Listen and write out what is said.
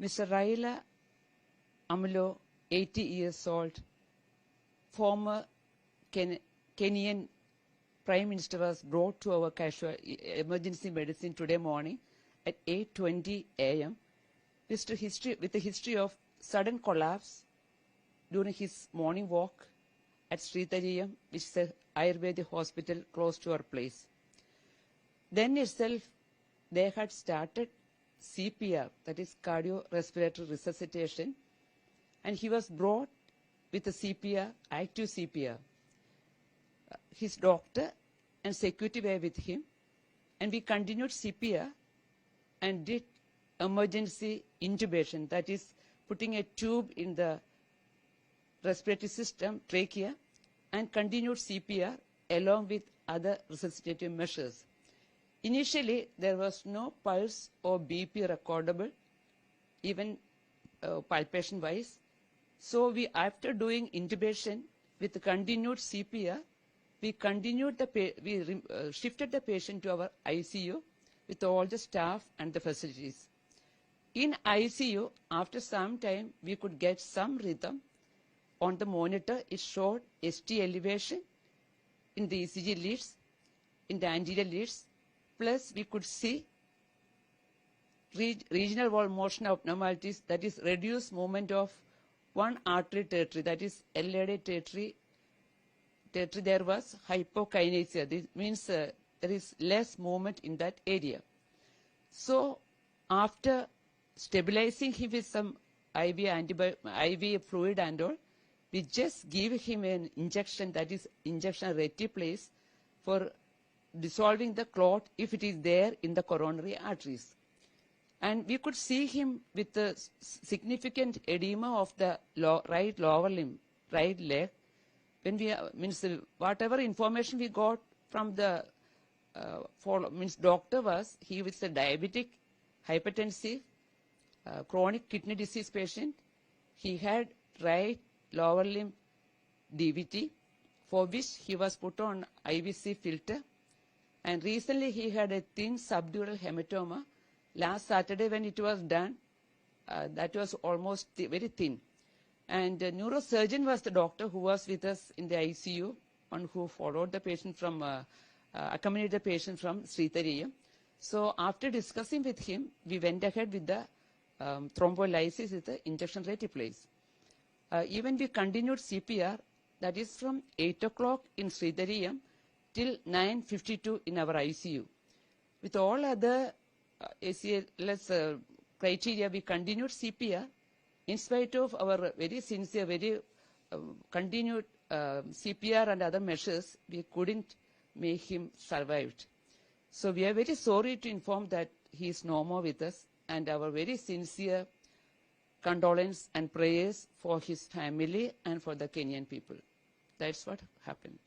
Mr. Raila Amlo, 80 years old, former Kenyan Prime Minister, was brought to our emergency medicine today morning at 8:20 a.m. with a history of sudden collapse during his morning walk at Sritariyam, which is an Ayurvedic hospital close to our place. Then itself, they had started CPR, that is cardiorespiratory resuscitation, and he was brought with a CPR, active CPR. His doctor and security were with him, and we continued CPR and did emergency intubation, that is putting a tube in the respiratory system, trachea, and continued CPR along with other resuscitative measures. Initially, there was no pulse or BP recordable, even palpation-wise. So after doing intubation with continued CPR, we shifted the patient to our ICU with all the staff and the facilities. In ICU, after some time, we could get some rhythm. On the monitor, it showed ST elevation in the ECG leads, in the anterior leads, plus we could see regional wall motion abnormalities, that is reduced movement of one artery territory, that is LAD territory. There was hypokinesia. This means there is less movement in that area. So after stabilizing him with some IV fluid and all, we just give him an injection, that is injection reticulase, for dissolving the clot if it is there in the coronary arteries. And we could see him with the significant edema of the right lower limb, right leg. When whatever information we got from the doctor was, he was a diabetic, hypertensive, chronic kidney disease patient. He had right lower limb DVT, for which he was put on IVC filter. And recently he had a thin subdural hematoma. Last Saturday when it was done, that was almost very thin. And the neurosurgeon was the doctor who was with us in the ICU and who followed the patient from, accompanied the patient from Sritariyam. So after discussing with him, we went ahead with the thrombolysis with the injection reticulase. Even we continued CPR, that is from 8 o'clock in Sritariyam till 9:52 in our ICU. With all other ACLS criteria, we continued CPR. In spite of our very sincere, very continued CPR and other measures, we couldn't make him survive. So we are very sorry to inform that he is no more with us, and our very sincere condolence and prayers for his family and for the Kenyan people. That's what happened.